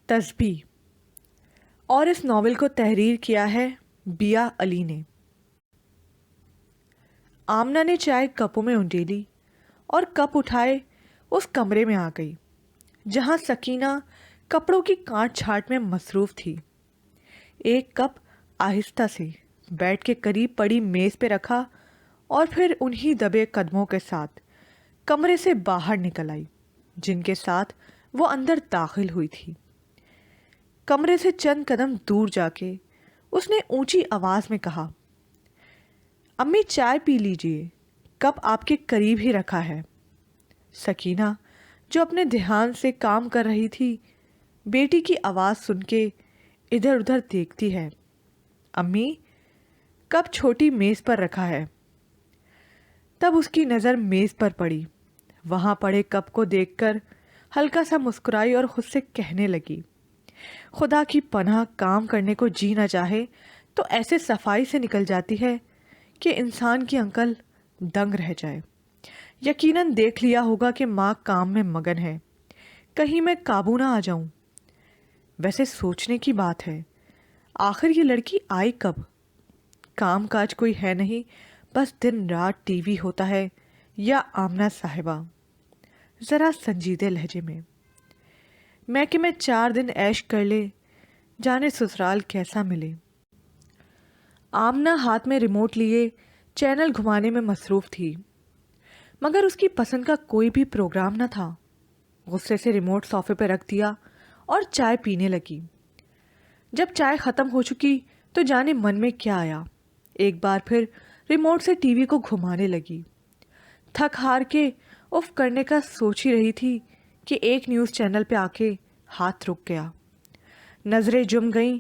تسبیح، اور اس ناول کو تحریر کیا ہے بیا علی نے۔ آمنہ نے چائے کپوں میں انڈیلی اور کپ اٹھائے اس کمرے میں آ گئی جہاں سکینہ کپڑوں کی کاٹ چھانٹ میں مصروف تھی۔ ایک کپ آہستہ سے بیڈ کے قریب پڑی میز پہ رکھا اور پھر انہی دبے قدموں کے ساتھ کمرے سے باہر نکل آئی جن کے ساتھ وہ اندر داخل ہوئی تھی۔ کمرے سے چند قدم دور جا کے اس نے اونچی آواز میں کہا، امی چائے پی لیجئے، کپ آپ کے قریب ہی رکھا ہے۔ سکینہ جو اپنے دھیان سے کام کر رہی تھی بیٹی کی آواز سن کے ادھر ادھر دیکھتی ہے۔ امی، کپ چھوٹی میز پر رکھا ہے۔ تب اس کی نظر میز پر پڑی، وہاں پڑے کپ کو دیکھ کر ہلکا سا مسکرائی اور خود سے کہنے لگی، خدا کی پناہ کام کرنے کو جی نہ چاہے تو ایسے صفائی سے نکل جاتی ہے کہ انسان کی عقل دنگ رہ جائے۔ یقیناً دیکھ لیا ہوگا کہ ماں کام میں مگن ہے، کہیں میں قابو نہ آ جاؤں۔ ویسے سوچنے کی بات ہے، آخر یہ لڑکی آئی کب؟ کام کاج کوئی ہے نہیں، بس دن رات ٹی وی ہوتا ہے یا آمنہ صاحبہ ذرا سنجیدے لہجے میں کہ میں 4 دن عیش کر لے، جانے سسرال کیسا ملے۔ آمنہ ہاتھ میں ریموٹ لیے چینل گھمانے میں مصروف تھی، مگر اس کی پسند کا کوئی بھی پروگرام نہ تھا۔ غصے سے ریموٹ صوفے پہ رکھ دیا اور چائے پینے لگی۔ جب چائے ختم ہو چکی تو جانے من میں کیا آیا، ایک بار پھر ریموٹ سے ٹی وی کو گھمانے لگی۔ تھک ہار کے اف کرنے کا سوچ ہی رہی تھی کہ ایک نیوز چینل پہ آ کے ہاتھ رک گیا، نظریں جم گئیں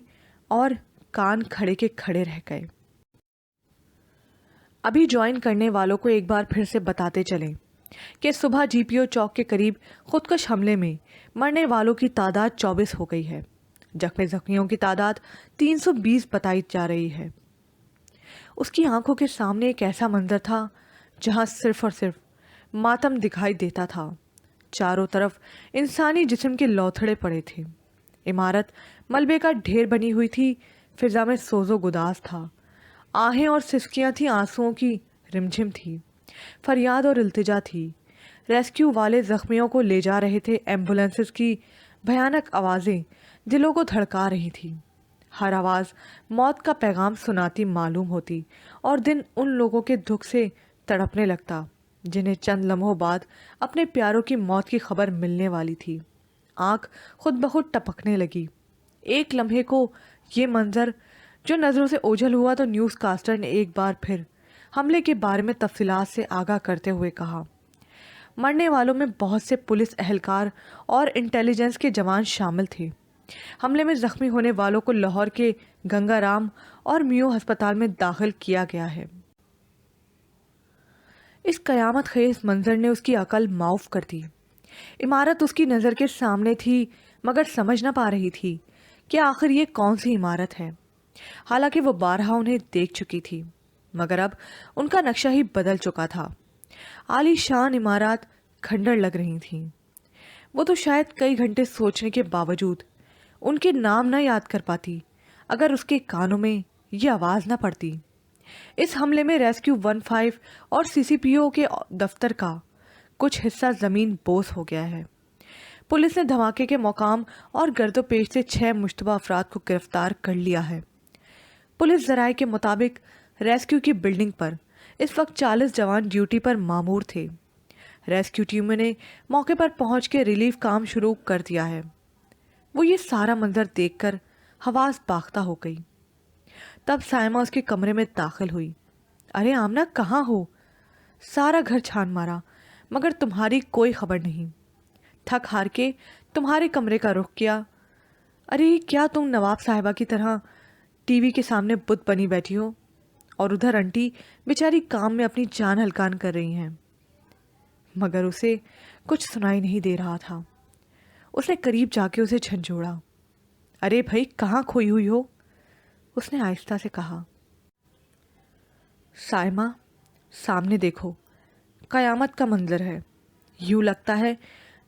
اور کان کھڑے کے کھڑے رہ گئے۔ ابھی جوائن کرنے والوں کو ایک بار پھر سے بتاتے چلیں کہ صبح جی پی او چوک کے قریب خودکش حملے میں مرنے والوں کی تعداد 24 ہو گئی ہے، جبکہ زخمیوں کی تعداد 320 بتائی جا رہی ہے۔ اس کی آنکھوں کے سامنے ایک ایسا منظر تھا جہاں صرف اور صرف ماتم دکھائی دیتا تھا۔ چاروں طرف انسانی جسم کے لوتھڑے پڑے تھے، عمارت ملبے کا ڈھیر بنی ہوئی تھی، فضا میں سوز و گداز تھا، آہیں اور سسکیاں تھیں، آنسوؤں کی رمجھم تھی، فریاد اور التجا تھی۔ ریسکیو والے زخمیوں کو لے جا رہے تھے، ایمبولینسز کی بھیانک آوازیں دلوں کو دھڑکا رہی تھی، ہر آواز موت کا پیغام سناتی معلوم ہوتی اور دل ان لوگوں کے دکھ سے تڑپنے لگتا جنہیں چند لمحوں بعد اپنے پیاروں کی موت کی خبر ملنے والی تھی۔ آنکھ خود بخود ٹپکنے لگی۔ ایک لمحے کو یہ منظر جو نظروں سے اوجھل ہوا تو نیوز کاسٹر نے ایک بار پھر حملے کے بارے میں تفصیلات سے آگاہ کرتے ہوئے کہا، مرنے والوں میں بہت سے پولیس اہلکار اور انٹیلیجنس کے جوان شامل تھے۔ حملے میں زخمی ہونے والوں کو لاہور کے گنگا رام اور میو ہسپتال میں داخل کیا گیا ہے۔ اس قیامت خیز منظر نے اس کی عقل معاف کر دی۔ عمارت اس کی نظر کے سامنے تھی مگر سمجھ نہ پا رہی تھی کہ آخر یہ کون سی عمارت ہے، حالانکہ وہ بارہا انہیں دیکھ چکی تھی، مگر اب ان کا نقشہ ہی بدل چکا تھا۔ عالی شان عمارات کھنڈر لگ رہی تھیں۔ وہ تو شاید کئی گھنٹے سوچنے کے باوجود ان کے نام نہ یاد کر پاتی اگر اس کے کانوں میں یہ آواز نہ پڑتی۔ اس حملے میں ریسکیو 15 اور سی سی پی او کے دفتر کا کچھ حصہ زمین بوس ہو گیا ہے۔ پولیس نے دھماکے کے مقام اور گرد و پیش سے 6 مشتبہ افراد کو گرفتار کر لیا ہے۔ پولیس ذرائع کے مطابق ریسکیو کی بلڈنگ پر اس وقت 40 جوان ڈیوٹی پر مامور تھے۔ ریسکیو ٹیموں نے موقع پر پہنچ کے ریلیف کام شروع کر دیا ہے۔ وہ یہ سارا منظر دیکھ کر حواس باختہ ہو گئی۔ تب سائمہ اس کے کمرے میں داخل ہوئی۔ ارے آمنہ کہاں ہو؟ سارا گھر چھان مارا مگر تمہاری کوئی خبر نہیں۔ تھک ہار کے تمہارے کمرے کا رخ کیا۔ ارے کیا تم نواب صاحبہ کی طرح ٹی وی کے سامنے بت بنی بیٹھی ہو اور ادھر انٹی بیچاری کام میں اپنی جان ہلکان کر رہی ہیں؟ مگر اسے کچھ سنائی نہیں دے رہا تھا۔ اس نے قریب جا کے اسے جھنجھوڑا۔ ارے بھائی کہاں کھوئی ہوئی ہو؟ اس نے آہستہ سے کہا۔ سائمہ سامنے دیکھو، قیامت کا منظر ہے، یوں لگتا ہے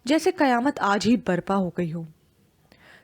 جیسے قیامت آج ہی برپا ہو گئی ہو۔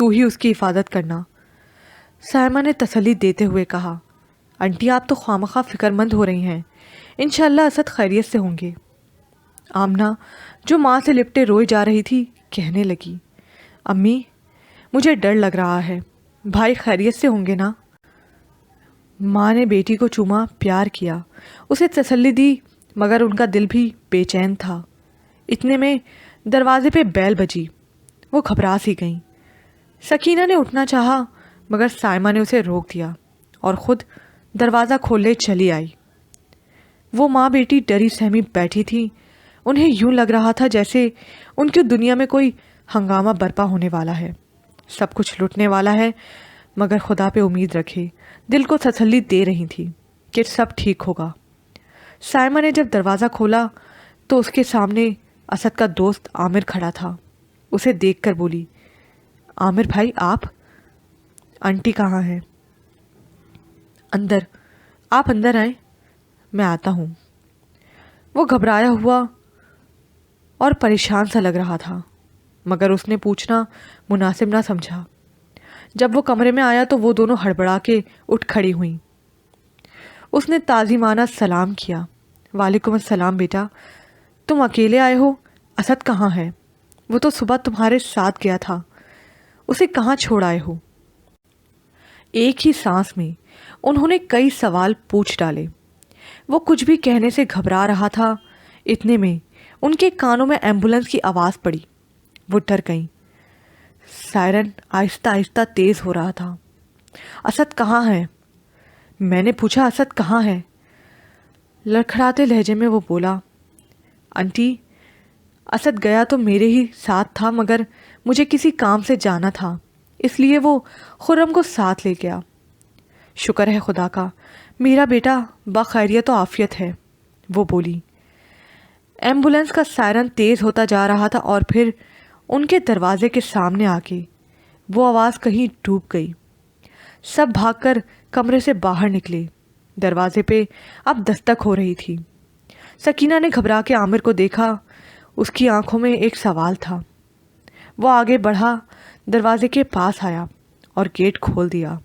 تو ہی اس کی حفاظت کرنا۔ سائمہ نے تسلی دیتے ہوئے کہا، آنٹی آپ تو خواہ فکر مند ہو رہی ہیں، انشاءاللہ اسد خیریت سے ہوں گے۔ آمنہ جو ماں سے لپٹے روئی جا رہی تھی کہنے لگی، امی مجھے ڈر لگ رہا ہے، بھائی خیریت سے ہوں گے نا؟ ماں نے بیٹی کو چوما، پیار کیا، اسے تسلی دی، مگر ان کا دل بھی بے چین تھا۔ اتنے میں دروازے پہ بیل بجی، وہ گھبرا سی گئیں۔ سکینہ نے اٹھنا چاہا مگر سائمہ نے اسے روک دیا اور خود دروازہ کھولنے چلی آئی۔ وہ ماں بیٹی ڈری سہمی بیٹھی تھی، انہیں یوں لگ رہا تھا جیسے ان کی دنیا میں کوئی ہنگامہ برپا ہونے والا ہے، سب کچھ لٹنے والا ہے، مگر خدا پہ امید رکھے، دل کو تسلی دے رہی تھی کہ سب ٹھیک ہوگا۔ سائمہ نے جب دروازہ کھولا تو اس کے سامنے اسد کا دوست عامر کھڑا تھا۔ اسے دیکھ کر بولی، عامر بھائی آپ؟ آنٹی کہاں ہے؟ اندر، آپ اندر آئیں، میں آتا ہوں۔ وہ گھبرایا ہوا اور پریشان سا لگ رہا تھا، مگر اس نے پوچھنا مناسب نہ سمجھا۔ جب وہ کمرے میں آیا تو وہ دونوں ہڑبڑا کے اٹھ کھڑی ہوئیں۔ اس نے تعظیمانہ سلام کیا، وعلیکم السلام بیٹا، تم اکیلے آئے ہو؟ اسد کہاں ہے؟ وہ تو صبح تمہارے ساتھ گیا تھا، اسے کہاں چھوڑ آئے ہو؟ ایک ہی سانس میں انہوں نے کئی سوال پوچھ ڈالے۔ وہ کچھ بھی کہنے سے گھبرا رہا تھا، اتنے میں ان کے کانوں میں ایمبولنس کی آواز پڑی۔ وہ ڈر گئیں۔ سائرن آہستہ آہستہ تیز ہو رہا تھا۔ اسد کہاں ہے؟ میں نے پوچھا اسد کہاں ہے؟ لڑکھڑاتے لہجے میں وہ بولا، آنٹی اسد گیا تو میرے ہی ساتھ تھا، مگر مجھے کسی کام سے جانا تھا، اس لیے وہ خرم کو ساتھ لے گیا۔ شکر ہے خدا کا، میرا بیٹا بخیریت و عافیت ہے، وہ بولی۔ ایمبولنس کا سائرن تیز ہوتا جا رہا تھا اور پھر ان کے دروازے کے سامنے آ کے وہ آواز کہیں ڈوب گئی۔ سب بھاگ کر کمرے سے باہر نکلے۔ دروازے پہ اب دستک ہو رہی تھی۔ سکینہ نے گھبرا کے عامر کو دیکھا، اس کی آنکھوں میں ایک سوال تھا۔ وہ آگے بڑھا، دروازے کے پاس آیا اور گیٹ کھول دیا۔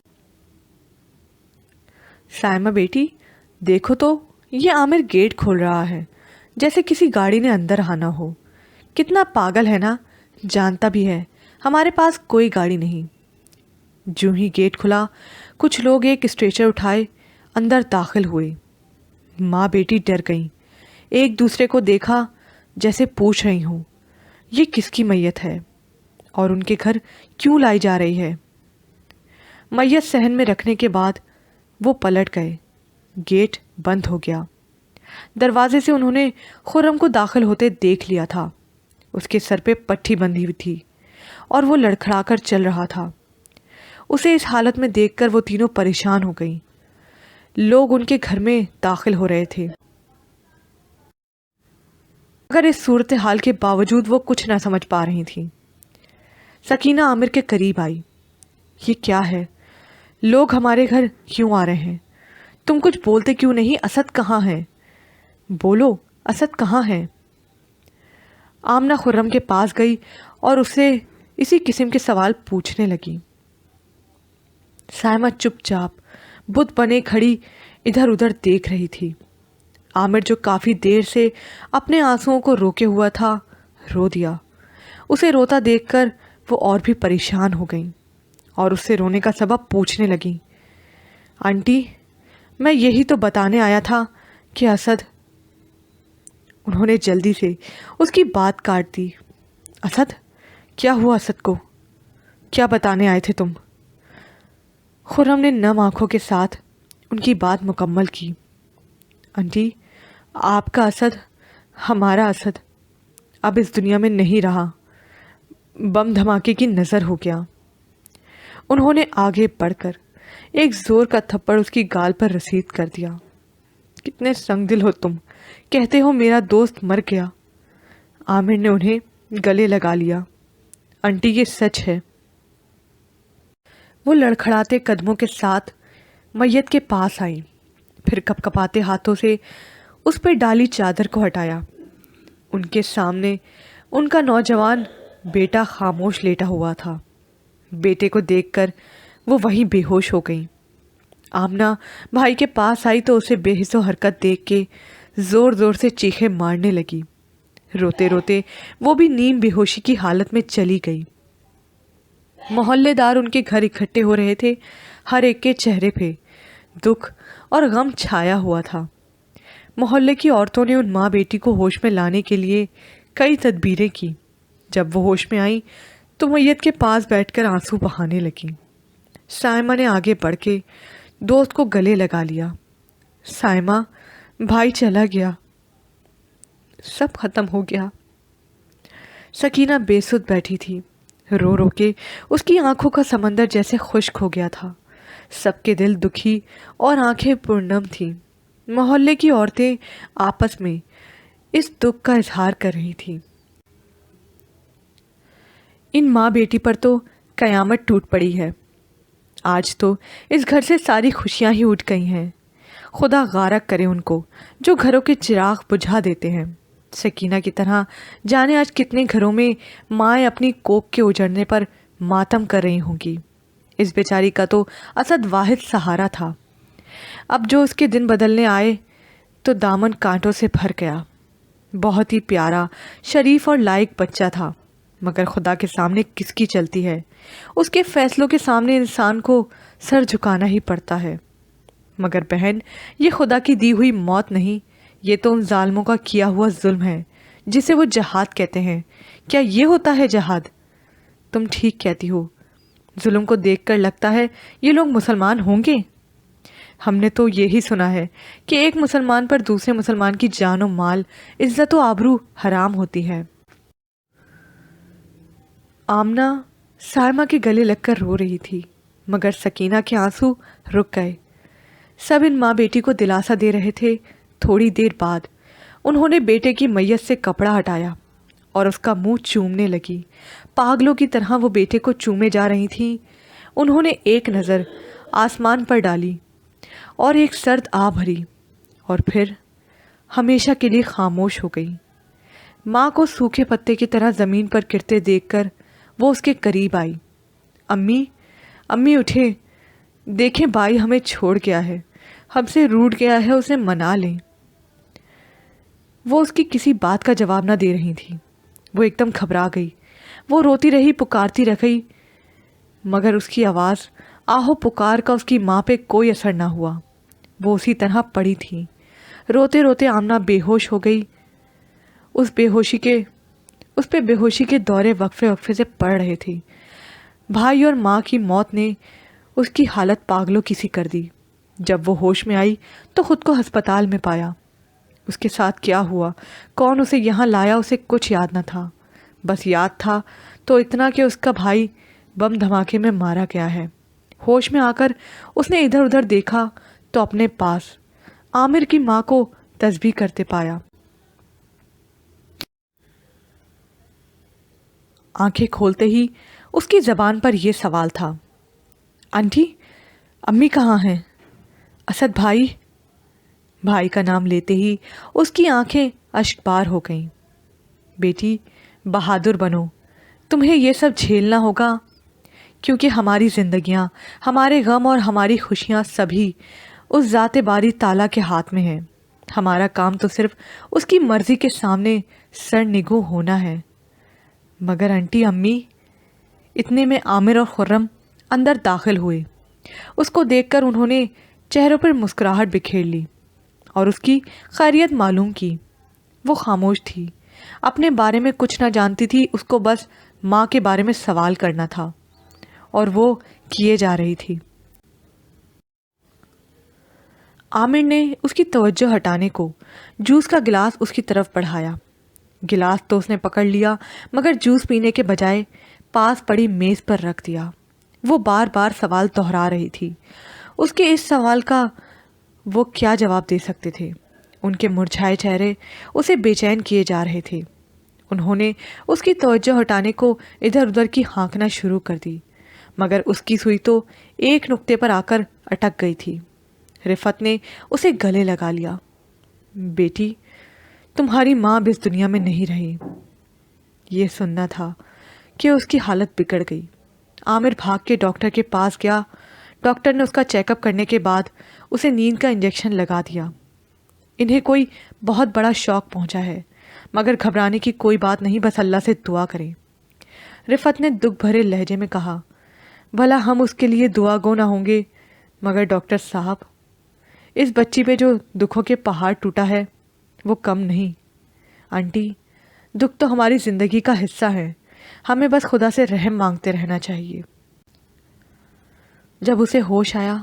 سائمہ بیٹی دیکھو تو، یہ عامر گیٹ کھول رہا ہے جیسے کسی گاڑی نے اندر آنا ہو۔ کتنا پاگل ہے نا، جانتا بھی ہے ہمارے پاس کوئی گاڑی نہیں۔ جو ہی گیٹ کھلا کچھ لوگ ایک اسٹریچر اٹھائے اندر داخل ہوئے۔ ماں بیٹی ڈر گئیں، ایک دوسرے کو دیکھا جیسے پوچھ رہی ہوں یہ کس کی میت ہے اور ان کے گھر کیوں لائی جا رہی ہے۔ میت صحن میں رکھنے کے بعد وہ پلٹ گئے۔ گیٹ بند ہو گیا۔ دروازے سے انہوں نے خرم کو داخل ہوتے دیکھ لیا تھا۔ اس کے سر پہ پٹھی بندھی ہوئی تھی اور وہ لڑکھڑا کر چل رہا تھا۔ اسے اس حالت میں دیکھ کر وہ تینوں پریشان ہو گئیں۔ لوگ ان کے گھر میں داخل ہو رہے تھے، مگر اس صورتحال کے باوجود وہ کچھ نہ سمجھ پا رہی تھیں۔ سکینہ عامر کے قریب آئی، یہ کیا ہے؟ لوگ ہمارے گھر کیوں آ رہے ہیں؟ تم کچھ بولتے کیوں نہیں؟ اسد کہاں ہے؟ بولو، اسد کہاں ہے؟ آمنہ خرم کے پاس گئی اور اسے اسی قسم کے سوال پوچھنے لگی۔ سائمہ چپ چاپ بت بنے کھڑی ادھر ادھر دیکھ رہی تھی۔ عامر جو کافی دیر سے اپنے آنسوؤں کو روکے ہوا تھا رو دیا۔ اسے روتا دیکھ کر وہ اور بھی پریشان ہو گئیں اور اس سے رونے کا سبب پوچھنے لگیں۔ آنٹی میں یہی تو بتانے آیا تھا کہ اسد… انہوں نے جلدی سے اس کی بات کاٹ دی۔ اسد؟ کیا ہوا اسد کو؟ کیا بتانے آئے تھے تم؟ خرم نے نم آنکھوں کے ساتھ ان کی بات مکمل کی۔ آنٹی آپ کا اسد، ہمارا اسد اب اس دنیا میں نہیں رہا، بم دھماکے کی نظر ہو گیا۔ انہوں نے آگے بڑھ کر ایک زور کا تھپڑ اس کی گال پر رسید کر دیا۔ کتنے سنگ دل ہو تم، کہتے ہو میرا دوست مر گیا۔ عامر نے انہیں گلے لگا لیا۔ آنٹی یہ سچ ہے۔ وہ لڑکھڑاتے قدموں کے ساتھ میت کے پاس آئیں، پھر کپ کپاتے ہاتھوں سے اس پہ ڈالی چادر کو ہٹایا۔ ان کے سامنے ان کا نوجوان بیٹا خاموش لیٹا ہوا تھا۔ بیٹے کو دیکھ کر وہ وہیں بے ہوش ہو گئیں۔ آمنہ بھائی کے پاس آئی تو اسے بے حس و حرکت دیکھ کے زور زور سے چیخیں مارنے لگی۔ روتے روتے وہ بھی نیم بے ہوشی کی حالت میں چلی گئی۔ محلے دار ان کے گھر اکٹھے ہو رہے تھے۔ ہر ایک کے چہرے پہ دکھ اور غم چھایا ہوا تھا۔ محلے کی عورتوں نے ان ماں بیٹی کو ہوش میں لانے کے لیے کئی تدبیریں کی۔ جب وہ ہوش میں آئیں تو میت کے پاس بیٹھ کر آنسو بہانے لگیں۔ سائمہ نے آگے بڑھ کے دوست کو گلے لگا لیا۔ سائمہ، بھائی چلا گیا، سب ختم ہو گیا۔ سکینہ بے سدھ بیٹھی تھی۔ رو رو کے اس کی آنکھوں کا سمندر جیسے خشک ہو گیا تھا۔ سب کے دل دکھی اور آنکھیں پرنم تھیں۔ محلے کی عورتیں آپس میں اس دکھ کا اظہار کر رہی تھیں۔ ان ماں بیٹی پر تو قیامت ٹوٹ پڑی ہے۔ آج تو اس گھر سے ساری خوشیاں ہی اٹھ گئی ہیں۔ خدا غارق کرے ان کو جو گھروں کے چراغ بجھا دیتے ہیں۔ سکینہ کی طرح جانے آج کتنے گھروں میں مائیں اپنی کوکھ کے اجڑنے پر ماتم کر رہی ہوں گی۔ اس بیچاری کا تو اسد واحد سہارا تھا۔ اب جو اس کے دن بدلنے آئے تو دامن کانٹوں سے بھر گیا۔ بہت ہی پیارا، شریف اور لائق بچہ تھا، مگر خدا کے سامنے کس کی چلتی ہے؟ اس کے فیصلوں کے سامنے انسان کو سر جھکانا ہی پڑتا ہے۔ مگر بہن، یہ خدا کی دی ہوئی موت نہیں، یہ تو ان ظالموں کا کیا ہوا ظلم ہے جسے وہ جہاد کہتے ہیں۔ کیا یہ ہوتا ہے جہاد؟ تم ٹھیک کہتی ہو۔ ظلم کو دیکھ کر لگتا ہے یہ لوگ مسلمان ہوں گے۔ ہم نے تو یہی سنا ہے کہ ایک مسلمان پر دوسرے مسلمان کی جان و مال، عزت و آبرو حرام ہوتی ہے۔ آمنہ سائمہ کے گلے لگ کر رو رہی تھی، مگر سکینہ کے آنسو رک گئے۔ سب ان ماں بیٹی کو دلاسا دے رہے تھے۔ تھوڑی دیر بعد انہوں نے بیٹے کی میت سے کپڑا ہٹایا اور اس کا منہ چومنے لگی۔ پاگلوں کی طرح وہ بیٹے کو چومے جا رہی تھیں۔ انہوں نے ایک نظر آسمان پر ڈالی اور ایک سرد آہ بھری، اور پھر ہمیشہ کے لیے خاموش ہو گئی۔ ماں کو سوکھے پتے کی طرح زمین پر گرتے دیکھ کر وہ اس کے قریب آئی۔ امی، امی اٹھیں، دیکھیں بھائی ہمیں چھوڑ گیا ہے، ہم سے روٹھ گیا ہے، اسے منا لیں۔ وہ اس کی کسی بات کا جواب نہ دے رہی تھی۔ وہ ایک دم گھبرا گئی۔ وہ روتی رہی، پکارتی رہی، مگر اس کی آواز، آہو پکار کا اس کی ماں پہ کوئی اثر نہ ہوا۔ وہ اسی طرح پڑی تھی۔ روتے روتے آمنہ بے ہوش ہو گئی۔ اس پہ بے ہوشی کے دورے وقفے وقفے سے پڑ رہے تھے۔ بھائی اور ماں کی موت نے اس کی حالت پاگلوں کی سی کر دی۔ جب وہ ہوش میں آئی تو خود کو ہسپتال میں پایا۔ اس کے ساتھ کیا ہوا، کون اسے یہاں لایا، اسے کچھ یاد نہ تھا۔ بس یاد تھا تو اتنا کہ اس کا بھائی بم دھماکے میں مارا گیا ہے۔ ہوش میں آ کر اس نے ادھر ادھر دیکھا تو اپنے پاس عامر کی ماں کو تسبیح کرتے پایا۔ آنکھیں کھولتے ہی اس کی زبان پر یہ سوال تھا، آنٹی، امی کہاں ہیں؟ اسد بھائی؟ بھائی کا نام لیتے ہی اس کی آنکھیں اشکبار ہو گئیں۔ بیٹی، بہادر بنو، تمہیں یہ سب جھیلنا ہوگا، کیونکہ ہماری زندگیاں، ہمارے غم اور ہماری خوشیاں سبھی اس ذات باری تعالیٰ کے ہاتھ میں ہیں۔ ہمارا کام تو صرف اس کی مرضی کے سامنے سر نگوں ہونا ہے۔ مگر آنٹی، امی، اتنے میں عامر اور خرم اندر داخل ہوئے۔ اس کو دیکھ کر انہوں نے چہروں پر مسکراہٹ بکھیر لی اور اس کی خیریت معلوم کی۔ وہ خاموش تھی، اپنے بارے میں کچھ نہ جانتی تھی، اس کو بس ماں کے بارے میں سوال کرنا تھا اور وہ کیے جا رہی تھی۔ عامر نے اس کی توجہ ہٹانے کو جوس کا گلاس اس کی طرف بڑھایا۔ گلاس تو اس نے پکڑ لیا، مگر جوس پینے کے بجائے پاس پڑی میز پر رکھ دیا۔ وہ بار بار سوال دہرا رہی تھی۔ اس کے اس سوال کا وہ کیا جواب دے سکتے تھے؟ ان کے مرجھائے چہرے اسے بے چین کیے جا رہے تھے۔ انہوں نے اس کی توجہ ہٹانے کو ادھر ادھر کی ہانکنا شروع کر دی، مگر اس کی سوئی تو ایک نقطے پر آ کر اٹک گئی تھی۔ رفت نے اسے گلے لگا لیا۔ بیٹی، تمہاری ماں اب اس دنیا میں نہیں رہی۔ یہ سننا تھا کہ اس کی حالت بگڑ گئی۔ عامر بھاگ کے ڈاکٹر کے پاس گیا۔ ڈاکٹر نے اس کا چیک اپ کرنے کے بعد اسے نیند کا انجیکشن لگا دیا۔ انہیں کوئی بہت بڑا شوق پہنچا ہے، مگر گھبرانے کی کوئی بات نہیں، بس اللہ سے دعا کریں۔ رفعت نے دکھ بھرے لہجے میں کہا، بھلا ہم اس کے لیے دعا گو نہ ہوں گے؟ مگر ڈاکٹر صاحب، اس بچی پہ جو دکھوں کے پہاڑ ٹوٹا ہے وہ کم نہیں۔ آنٹی، دکھ تو ہماری زندگی کا حصہ ہے، ہمیں بس خدا سے رحم مانگتے رہنا چاہیے۔ جب اسے ہوش آیا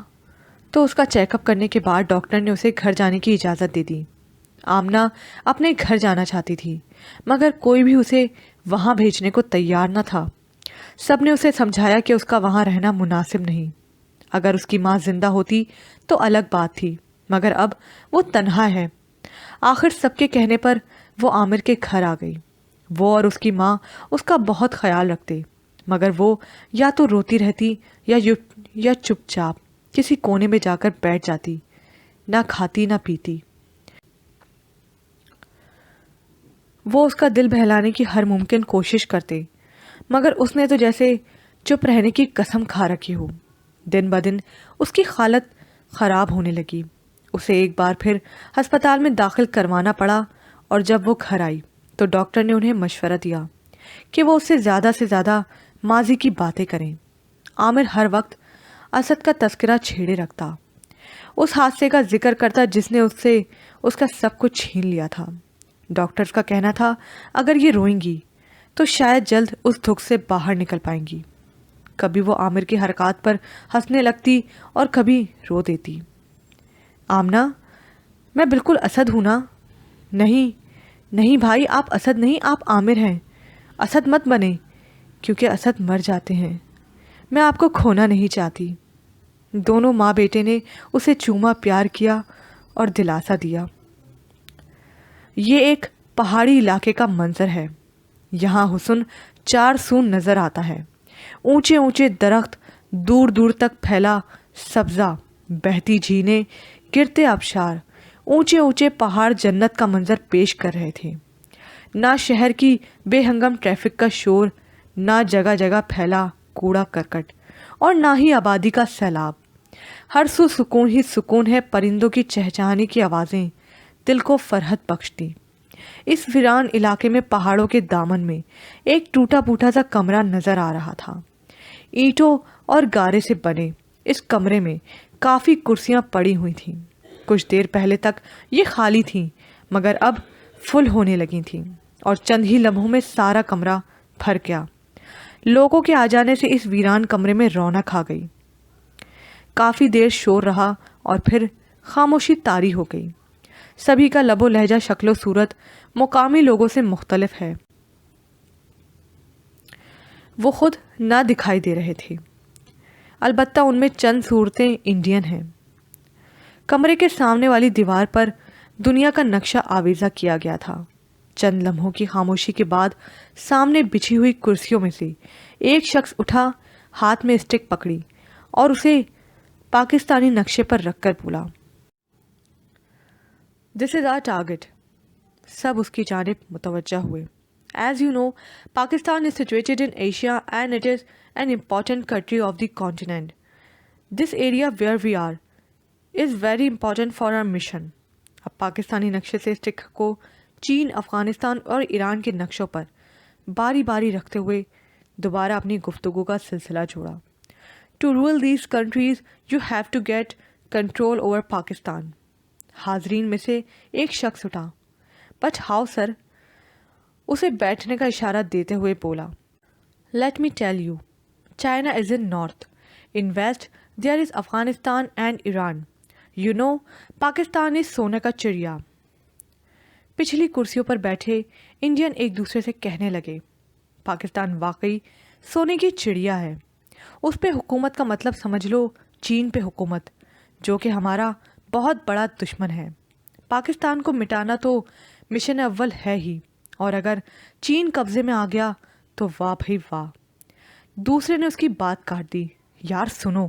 تو اس کا چیک اپ کرنے کے بعد ڈاکٹر نے اسے گھر جانے کی اجازت دے دی۔ آمنہ اپنے گھر جانا چاہتی تھی، مگر کوئی بھی اسے وہاں بھیجنے کو تیار نہ تھا۔ سب نے اسے سمجھایا کہ اس کا وہاں رہنا مناسب نہیں۔ اگر اس کی ماں زندہ ہوتی تو الگ بات تھی، مگر اب وہ تنہا ہے۔ آخر سب کے کہنے پر وہ عامر کے گھر آ گئی۔ وہ اور اس کی ماں اس کا بہت خیال رکھتے، مگر وہ یا تو روتی رہتی یا چپ چاپ کسی کونے میں جا کر بیٹھ جاتی، نہ کھاتی نہ پیتی۔ وہ اس کا دل بہلانے کی ہر ممکن کوشش کرتے، مگر اس نے تو جیسے چپ رہنے کی قسم کھا رکھی ہو۔ دن بدن اس کی حالت خراب ہونے لگی۔ اسے ایک بار پھر ہسپتال میں داخل کروانا پڑا، اور جب وہ گھر آئی تو ڈاکٹر نے انہیں مشورہ دیا کہ وہ اس سے زیادہ ماضی کی باتیں کریں۔ عامر ہر وقت اسد کا تذکرہ چھیڑے رکھتا، اس حادثے کا ذکر کرتا جس نے اس سے اس کا سب کچھ چھین لیا تھا۔ ڈاکٹرز کا کہنا تھا اگر یہ روئیں گی تو شاید جلد اس دکھ سے باہر نکل پائیں گی۔ کبھی وہ عامر کی حرکات پر ہنسنے لگتی اور کبھی رو دیتی۔ آمنہ، میں بالکل اسد ہوں نا؟ نہیں بھائی، آپ اسد نہیں، آپ عامر ہیں۔ اسد مت بنے، کیونکہ اسد مر جاتے ہیں۔ میں آپ کو کھونا نہیں چاہتی۔ دونوں ماں بیٹے نے اسے چوما، پیار کیا اور دلاسا دیا۔ یہ ایک پہاڑی علاقے کا منظر ہے۔ یہاں حسن چار سو نظر آتا ہے، اونچے اونچے درخت، دور دور تک پھیلا سبزہ، بہتی جھیلیں، گرتے آبشار، اونچے اونچے پہاڑ جنت کا منظر پیش کر رہے تھے۔ نہ شہر کی بے ہنگم ٹریفک کا شور، نہ جگہ جگہ پھیلا کوڑا کرکٹ، اور نہ ہی آبادی کا سیلاب۔ ہر سو سکون ہی سکون ہے، پرندوں کی چہچہانے کی آوازیں دل کو فرحت بخشتی۔ اس ویران علاقے میں پہاڑوں کے دامن میں ایک ٹوٹا پھوٹا سا کمرہ نظر آ رہا تھا۔ اینٹوں اور گارے سے بنے اس کمرے میں کافی کرسیاں پڑی ہوئی تھیں۔ کچھ دیر پہلے تک یہ خالی تھیں، مگر اب فل ہونے لگی تھیں، اور چند ہی لمحوں میں سارا کمرہ بھر گیا۔ لوگوں کے آ جانے سے اس ویران کمرے میں رونق آ گئی۔ کافی دیر شور رہا اور پھر خاموشی طاری ہو گئی۔ سبھی کا لب و لہجہ، شکل و صورت مقامی لوگوں سے مختلف ہے۔ وہ خود نہ دکھائی دے رہے تھے، البتہ ان میں چند صورتیں انڈین ہیں۔ کمرے کے سامنے والی دیوار پر دنیا کا نقشہ آویزہ کیا گیا تھا۔ چند لمحوں کی خاموشی کے بعد سامنے بچھی ہوئی کرسیوں میں سے ایک شخص اٹھا، ہاتھ میں اسٹک پکڑی اور اسے پاکستانی نقشے پر رکھ کر بولا، "This is our target." سب اس کی جانب متوجہ ہوئے۔ As you know, Pakistan is situated in Asia and it is an important country of the continent. This area where we are is very important for our mission. اب پاکستانی نقشے سے stick کو چین، افغانستان اور ایران کے نقشوں پر باری باری رکھتے ہوئے دوبارہ اپنی گفتگو کا سلسلہ جوڑا۔ To rule these countries, you have to get control over Pakistan. حاضرین میں سے ایک شخص اٹھا، "But how, sir?" اسے بیٹھنے کا اشارہ دیتے ہوئے بولا، "Let me tell you, China is in north. In west, there is Afghanistan and Iran. You know, Pakistan is سونے کا چڑیا." پچھلی کرسیوں پر بیٹھے انڈین ایک دوسرے سے کہنے لگے، پاکستان واقعی سونے کی چڑیا ہے۔ اس پہ حکومت کا مطلب سمجھ لو چین پہ حکومت، جو کہ ہمارا بہت بڑا دشمن ہے۔ پاکستان کو مٹانا تو مشن اول ہے ہی، اور اگر چین قبضے میں آ گیا تو واہ بھائی واہ۔ دوسرے نے اس کی بات کاٹ دی، "یار سنو،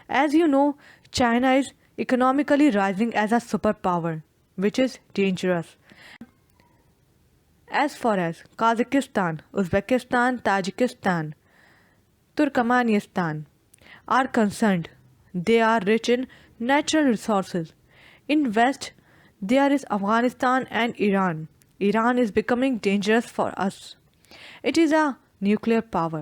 as you know China is economically rising as a superpower, which is dangerous. As far as Kazakhstan, Uzbekistan, Tajikistan, Turkmenistan are concerned. They are rich in natural resources. In West, there is Afghanistan and Iran. Iran is becoming dangerous for us. It is a nuclear power.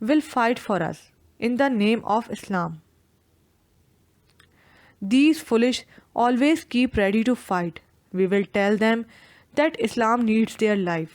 will fight for us in the name of Islam. These foolish always keep ready to fight. We will tell them that Islam needs their life.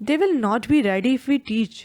They will not be ready if we teach.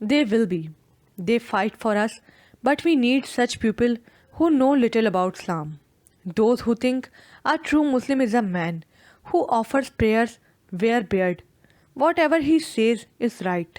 They will be. They fight for us, but we need such people who know little about Islam. Those who think a true Muslim is a man who offers prayers wear beard. Whatever he says is right.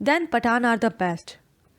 Then Pathan are the best.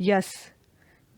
Yes.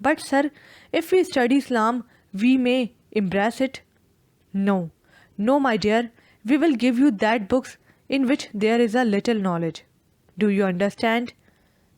But sir, if we study Islam, we may embrace it. No. No, my dear. We will give you that books in which there is a little knowledge. Do you understand?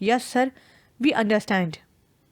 Yes sir, we understand.